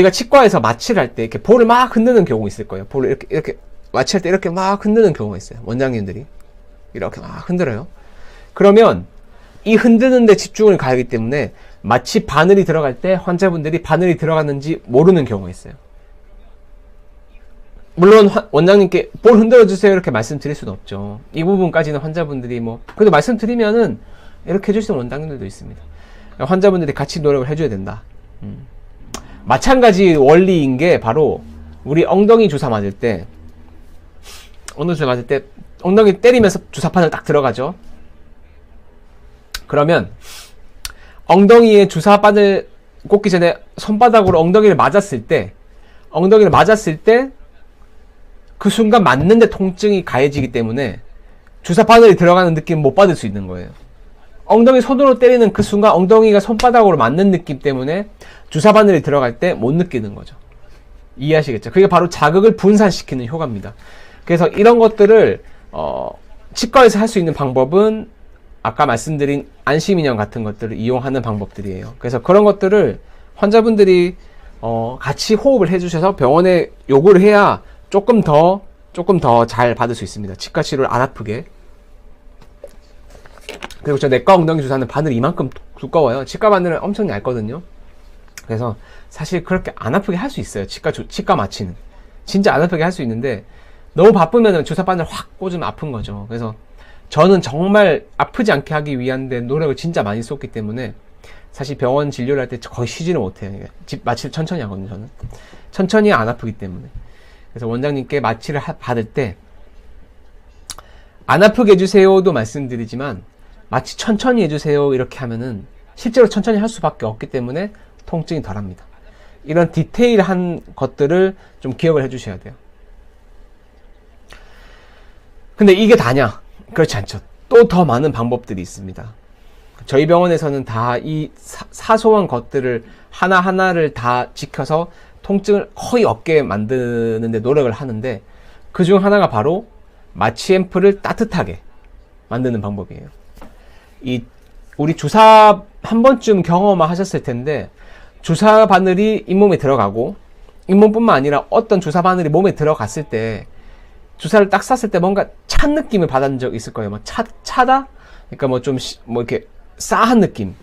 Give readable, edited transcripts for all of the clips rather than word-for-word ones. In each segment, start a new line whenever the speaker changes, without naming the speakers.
우리가 치과에서 마취를 할 때 이렇게 볼을 막 흔드는 경우 있을 거예요. 볼을 이렇게 마취할 때 이렇게 막 흔드는 경우가 있어요. 원장님들이 이렇게 막 흔들어요. 그러면 이 흔드는 데 집중을 가하기 때문에 마치 바늘이 들어갈 때 환자분들이 바늘이 들어갔는지 모르는 경우가 있어요. 물론 원장님께 볼 흔들어 주세요 이렇게 말씀드릴 수는 없죠. 이 부분까지는 환자분들이 그래도 말씀드리면은 이렇게 해주시는 원장님들도 있습니다. 환자분들이 같이 노력을 해줘야 된다. 마찬가지 원리인 게 바로 우리 엉덩이 주사 맞을 때 엉덩이 때리면서 주사판을 딱 들어가죠. 그러면 엉덩이에 주사바늘 꽂기 전에 손바닥으로 엉덩이를 맞았을 때 그 순간 맞는데 통증이 가해지기 때문에 주사바늘이 들어가는 느낌 못 받을 수 있는 거예요. 엉덩이 손으로 때리는 그 순간 엉덩이가 손바닥으로 맞는 느낌 때문에 주사바늘이 들어갈 때 못 느끼는 거죠. 이해하시겠죠? 그게 바로 자극을 분산시키는 효과입니다. 그래서 이런 것들을 치과에서 할 수 있는 방법은 아까 말씀드린 안심인형 같은 것들을 이용하는 방법들이에요. 그래서 그런 것들을 환자분들이 같이 호흡을 해주셔서 병원에 요구를 해야 조금 더 잘 받을 수 있습니다. 치과 치료를 안 아프게. 그리고 저 내과 엉덩이 주사는 바늘이 이만큼 두꺼워요. 치과 바늘은 엄청 얇거든요. 그래서 사실 그렇게 안 아프게 할 수 있어요. 치과 마취는 진짜 안 아프게 할 수 있는데 너무 바쁘면 주사 바늘 확 꽂으면 아픈 거죠. 그래서 저는 정말 아프지 않게 하기 위한 데 노력을 진짜 많이 쏟기 때문에 사실 병원 진료를 할 때 거의 쉬지를 못해요. 마취를 천천히 하거든요. 저는 천천히 안 아프기 때문에. 그래서 원장님께 마취를 받을 때 안 아프게 해주세요도 말씀드리지만 마취 천천히 해주세요 이렇게 하면은 실제로 천천히 할 수밖에 없기 때문에 통증이 덜합니다. 이런 디테일한 것들을 좀 기억을 해주셔야 돼요. 근데 이게 다냐? 그렇지 않죠. 또 더 많은 방법들이 있습니다. 저희 병원에서는 다 이 사소한 것들을 하나하나를 다 지켜서 통증을 거의 없게 만드는 데 노력을 하는데 그중 하나가 바로 마취 앰플을 따뜻하게 만드는 방법이에요. 우리 주사 한 번쯤 경험하셨을 텐데 주사 바늘이 잇몸에 들어가고 잇몸뿐만 아니라 어떤 주사 바늘이 몸에 들어갔을 때 주사를 딱 쐈을 때 뭔가 찬 느낌을 받은 적 있을 거예요. 차다? 그러니까 이렇게 싸한 느낌.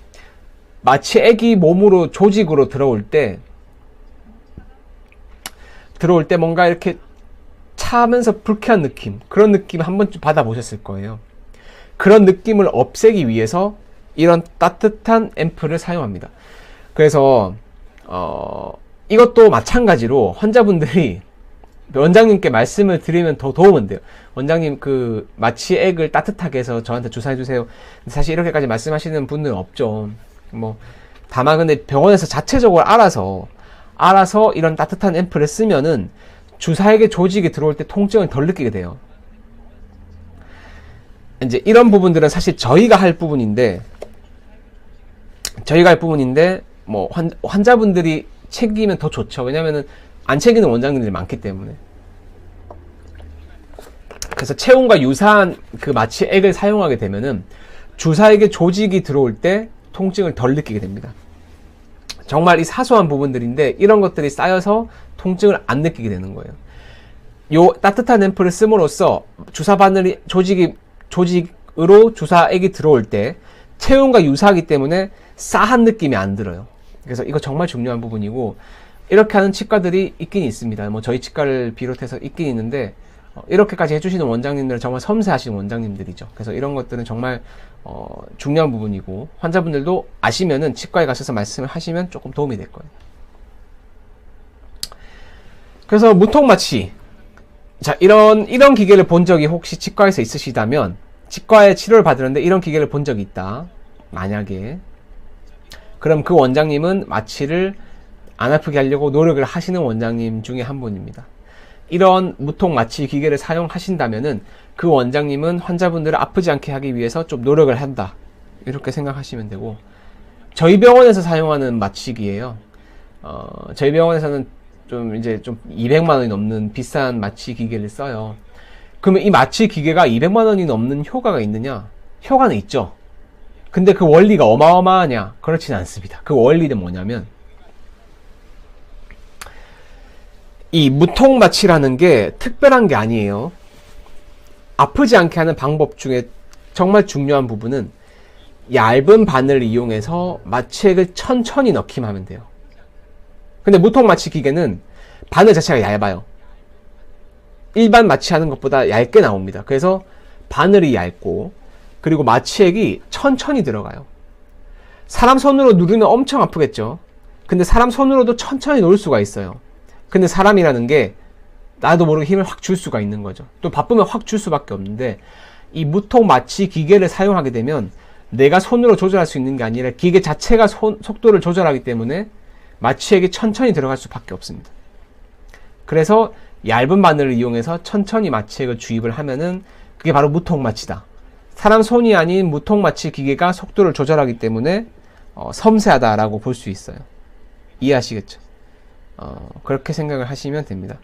마치 애기 몸으로 조직으로 들어올 때 뭔가 이렇게 차면서 불쾌한 느낌. 그런 느낌 한 번쯤 받아보셨을 거예요. 그런 느낌을 없애기 위해서 이런 따뜻한 앰플을 사용합니다. 그래서 이것도 마찬가지로 환자분들이 원장님께 말씀을 드리면 더 도움은 돼요. 원장님 그 마취액을 따뜻하게 해서 저한테 주사해주세요. 사실 이렇게까지 말씀하시는 분들은 없죠. 다만 근데 병원에서 자체적으로 알아서 이런 따뜻한 앰플을 쓰면은 주사액의 조직이 들어올 때 통증을 덜 느끼게 돼요. 이제 이런 부분들은 사실 저희가 할 부분인데 환자분들이 챙기면 더 좋죠. 왜냐면은 안 챙기는 원장님들이 많기 때문에. 그래서 체온과 유사한 그 마취액을 사용하게 되면은 주사액의 조직이 들어올 때 통증을 덜 느끼게 됩니다. 정말 이 사소한 부분들인데 이런 것들이 쌓여서 통증을 안 느끼게 되는 거예요. 요 따뜻한 앰플을 씀으로써 주사 바늘이 조직으로 주사액이 들어올 때 체온과 유사하기 때문에 싸한 느낌이 안 들어요. 그래서 이거 정말 중요한 부분이고 이렇게 하는 치과들이 있긴 있습니다. 저희 치과를 비롯해서 있긴 있는데 이렇게까지 해주시는 원장님들은 정말 섬세하신 원장님들이죠. 그래서 이런 것들은 정말 중요한 부분이고 환자분들도 아시면은 치과에 가셔서 말씀을 하시면 조금 도움이 될 거예요. 그래서 무통마취, 자 이런 기계를 본 적이 혹시 치과에서 있으시다면 치과에 치료를 받으는데 이런 기계를 본 적이 있다. 만약에 그럼 그 원장님은 마취를 안 아프게 하려고 노력을 하시는 원장님 중에 한 분입니다. 이런 무통 마취 기계를 사용하신다면은 그 원장님은 환자분들을 아프지 않게 하기 위해서 좀 노력을 한다. 이렇게 생각하시면 되고 저희 병원에서 사용하는 마취기예요. 저희 병원에서는 좀 200만 원이 넘는 비싼 마취 기계를 써요. 그러면 이 마취 기계가 200만 원이 넘는 효과가 있느냐? 효과는 있죠. 근데 그 원리가 어마어마하냐? 그렇진 않습니다. 그 원리는 뭐냐면 이 무통마취라는 게 특별한 게 아니에요. 아프지 않게 하는 방법 중에 정말 중요한 부분은 얇은 바늘을 이용해서 마취액을 천천히 넣기만 하면 돼요. 근데 무통마취 기계는 바늘 자체가 얇아요. 일반 마취하는 것보다 얇게 나옵니다. 그래서 바늘이 얇고, 그리고 마취액이 천천히 들어가요. 사람 손으로 누르면 엄청 아프겠죠. 근데 사람 손으로도 천천히 놓을 수가 있어요. 근데 사람이라는 게 나도 모르게 힘을 확 줄 수가 있는 거죠. 또 바쁘면 확 줄 수밖에 없는데, 이 무통마취 기계를 사용하게 되면 내가 손으로 조절할 수 있는 게 아니라 기계 자체가 속도를 조절하기 때문에 마취액이 천천히 들어갈 수밖에 없습니다. 그래서 얇은 바늘을 이용해서 천천히 마취액을 주입을 하면은 그게 바로 무통마취다. 사람 손이 아닌 무통마취 기계가 속도를 조절하기 때문에 섬세하다라고 볼 수 있어요. 이해하시겠죠? 그렇게 생각을 하시면 됩니다.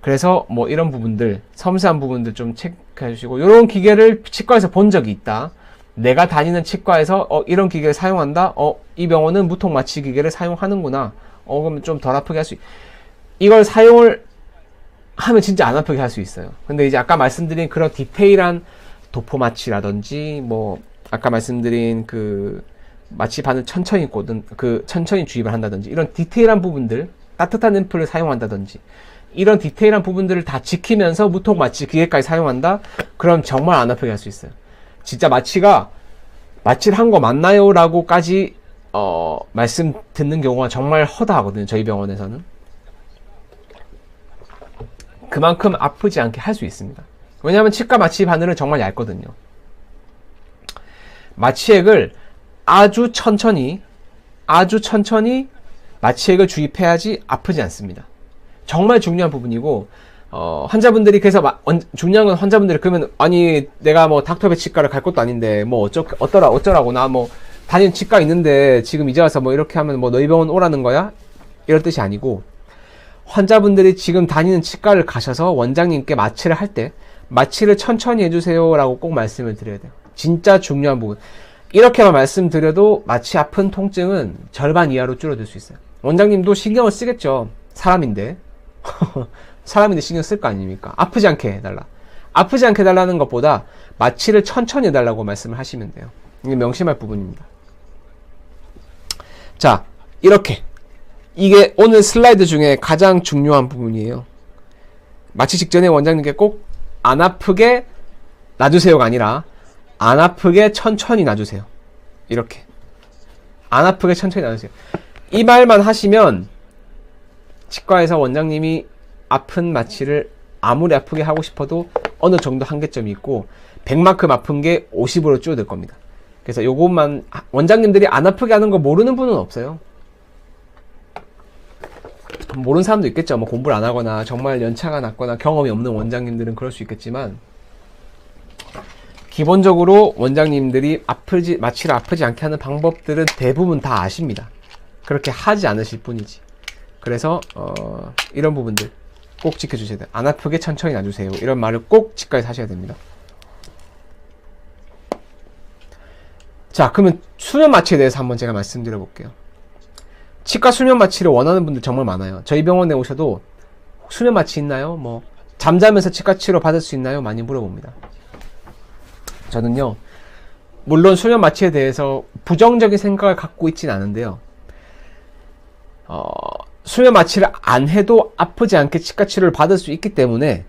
그래서 뭐 이런 부분들, 섬세한 부분들 좀 체크해 주시고, 이런 기계를 치과에서 본 적이 있다. 내가 다니는 치과에서 이런 기계를 사용한다. 이 병원은 무통마취 기계를 사용하는구나. 그러면 좀 덜 아프게 할 수 이걸 사용을 하면 진짜 안 아프게 할 수 있어요. 근데 이제 아까 말씀드린 그런 디테일한 도포마취라든지, 뭐 아까 말씀드린 그 마취 바늘 천천히 꽂은 천천히 주입을 한다든지, 이런 디테일한 부분들, 따뜻한 앰플을 사용한다든지, 이런 디테일한 부분들을 다 지키면서 무통마취 기계까지 사용한다? 그럼 정말 안 아프게 할 수 있어요. 진짜 마취를 한 거 맞나요? 라고까지 말씀 듣는 경우가 정말 허다하거든요. 저희 병원에서는. 그만큼 아프지 않게 할 수 있습니다. 왜냐하면 치과 마취 바늘은 정말 얇거든요. 마취액을 아주 천천히 마취액을 주입해야지 아프지 않습니다. 정말 중요한 부분이고, 환자분들이 그래서 중요한 건 환자분들이 그러면 아니 내가 뭐 닥터베 치과를 갈 것도 아닌데 뭐 어쩌라고 나 뭐 다니는 치과 있는데 지금 이제 와서 뭐 이렇게 하면 뭐 너희 병원 오라는 거야? 이런 뜻이 아니고, 환자분들이 지금 다니는 치과를 가셔서 원장님께 마취를 할 때 마취를 천천히 해주세요 라고 꼭 말씀을 드려야 돼요. 진짜 중요한 부분. 이렇게만 말씀드려도 마취 아픈 통증은 절반 이하로 줄어들 수 있어요. 원장님도 신경을 쓰겠죠. 사람인데 사람인데 신경 쓸 거 아닙니까? 아프지 않게 해달라. 아프지 않게 해달라는 것보다 마취를 천천히 해달라고 말씀을 하시면 돼요. 이게 명심할 부분입니다. 자, 이렇게 이게 오늘 슬라이드 중에 가장 중요한 부분이에요. 마취 직전에 원장님께 꼭 안 아프게 놔주세요가 아니라 안 아프게 천천히 놔주세요. 이렇게 안 아프게 천천히 놔주세요. 이 말만 하시면 치과에서 원장님이 아픈 마취를 아무리 아프게 하고 싶어도 어느 정도 한계점이 있고 100만큼 아픈 게 50으로 줄어들 겁니다. 그래서 요것만, 원장님들이 안 아프게 하는 거 모르는 분은 없어요. 모르는 사람도 있겠죠. 뭐 공부를 안 하거나 정말 연차가 낮거나 경험이 없는 원장님들은 그럴 수 있겠지만, 기본적으로 원장님들이 마취를 아프지 않게 하는 방법들은 대부분 다 아십니다. 그렇게 하지 않으실 뿐이지. 그래서 이런 부분들 꼭 지켜주셔야 돼요. 안 아프게 천천히 놔주세요. 이런 말을 꼭 치과에서 하셔야 됩니다. 자, 그러면 수면 마취에 대해서 한번 제가 말씀드려 볼게요. 치과 수면 마취를 원하는 분들 정말 많아요. 저희 병원에 오셔도 수면 마취 있나요? 뭐 잠자면서 치과 치료 받을 수 있나요? 많이 물어봅니다. 저는요, 물론 수면 마취에 대해서 부정적인 생각을 갖고 있진 않은데요, 수면 마취를 안 해도 아프지 않게 치과 치료를 받을 수 있기 때문에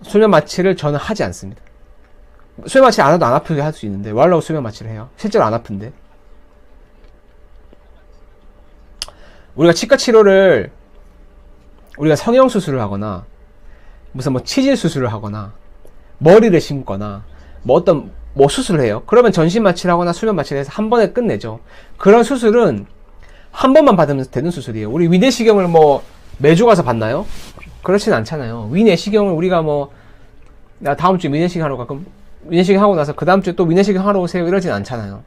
수면 마취를 저는 하지 않습니다. 수면 마취 안 해도 안 아프게 할 수 있는데 왜 하려고 수면 마취를 해요? 실제로 안 아픈데. 우리가 치과 치료를, 우리가 성형 수술을 하거나 무슨 뭐 치질 수술을 하거나 머리를 심거나 뭐 어떤 뭐 수술을 해요. 그러면 전신 마취를 하거나 수면 마취를 해서 한 번에 끝내죠. 그런 수술은 한 번만 받으면 되는 수술이에요. 우리 위내시경을 뭐 매주 가서 받나요? 그렇진 않잖아요. 위내시경을 우리가 뭐, 나 다음 주에 위내시경 하러 가, 그럼 위내시경 하고 나서 그 다음 주에 또 위내시경 하러 오세요, 이러진 않잖아요.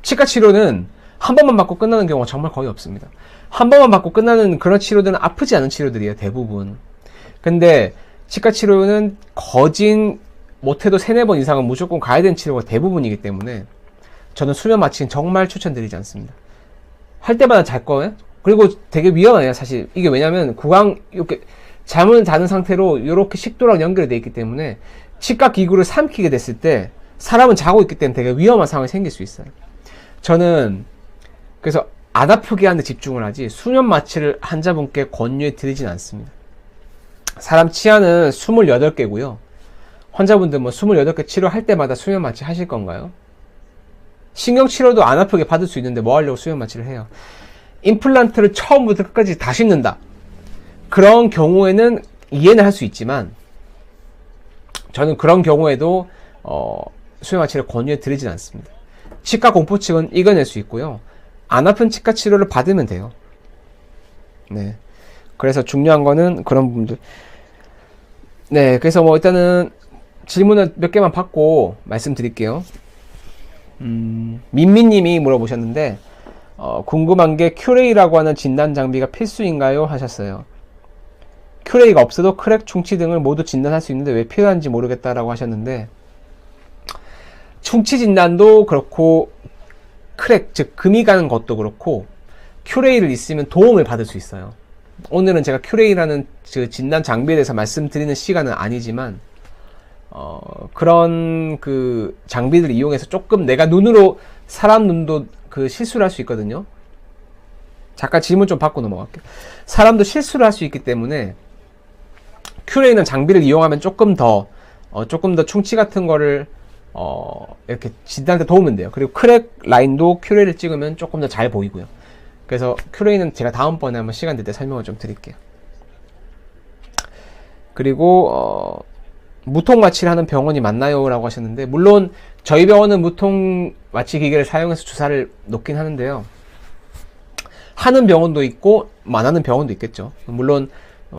치과 치료는 한 번만 받고 끝나는 경우가 정말 거의 없습니다. 한 번만 받고 끝나는 그런 치료들은 아프지 않은 치료들이에요, 대부분. 근데 치과 치료는 거진 못해도 3-4번 이상은 무조건 가야 되는 치료가 대부분이기 때문에 저는 수면 마취는 정말 추천드리지 않습니다. 할 때마다 잘 거예요? 그리고 되게 위험해요, 사실. 이게 왜냐면 구강, 이렇게 잠을 자는 상태로 이렇게 식도랑 연결이 되어 있기 때문에 치과 기구를 삼키게 됐을 때 사람은 자고 있기 때문에 되게 위험한 상황이 생길 수 있어요. 저는 그래서 안 아프게 하는 데 집중을 하지 수면 마취를 환자분께 권유해 드리진 않습니다. 사람 치아는 28개고요. 환자분들 뭐 28개 치료할 때마다 수면 마취 하실 건가요? 신경 치료도 안 아프게 받을 수 있는데 뭐 하려고 수면 마취를 해요? 임플란트를 처음부터 끝까지 다 심는다. 그런 경우에는 이해는 할 수 있지만 저는 그런 경우에도 수면 마취를 권유해 드리진 않습니다. 치과 공포증은 이겨낼 수 있고요. 안 아픈 치과 치료를 받으면 돼요. 네. 그래서 중요한 거는 그런 부분들. 네. 그래서 뭐 일단은 질문을 몇 개만 받고 말씀드릴게요. 민미님이 물어보셨는데, 궁금한 게 큐레이라고 하는 진단 장비가 필수인가요? 하셨어요. 큐레이가 없어도 크랙, 충치 등을 모두 진단할 수 있는데 왜 필요한지 모르겠다라고 하셨는데, 충치 진단도 그렇고 크랙, 즉 금이 가는 것도 그렇고 큐레이를 있으면 도움을 받을 수 있어요. 오늘은 제가 큐레이라는 그 진단 장비에 대해서 말씀드리는 시간은 아니지만 그런 그 장비들을 이용해서 조금 내가 눈으로 사람 눈도 그 실수를 할 수 있거든요. 잠깐 질문 좀 받고 넘어갈게요. 사람도 실수를 할 수 있기 때문에 큐레이는 장비를 이용하면 조금 더 충치 같은 거를 이렇게 진단할 때 도우면 돼요. 그리고 크랙 라인도 큐레이를 찍으면 조금 더 잘 보이고요. 그래서 큐레이는 제가 다음번에 한번 시간 될 때 설명을 좀 드릴게요. 그리고 무통 마취를 하는 병원이 맞나요? 라고 하셨는데, 물론 저희 병원은 무통 마취 기계를 사용해서 주사를 놓긴 하는데요. 하는 병원도 있고 안 하는 병원도 있겠죠. 물론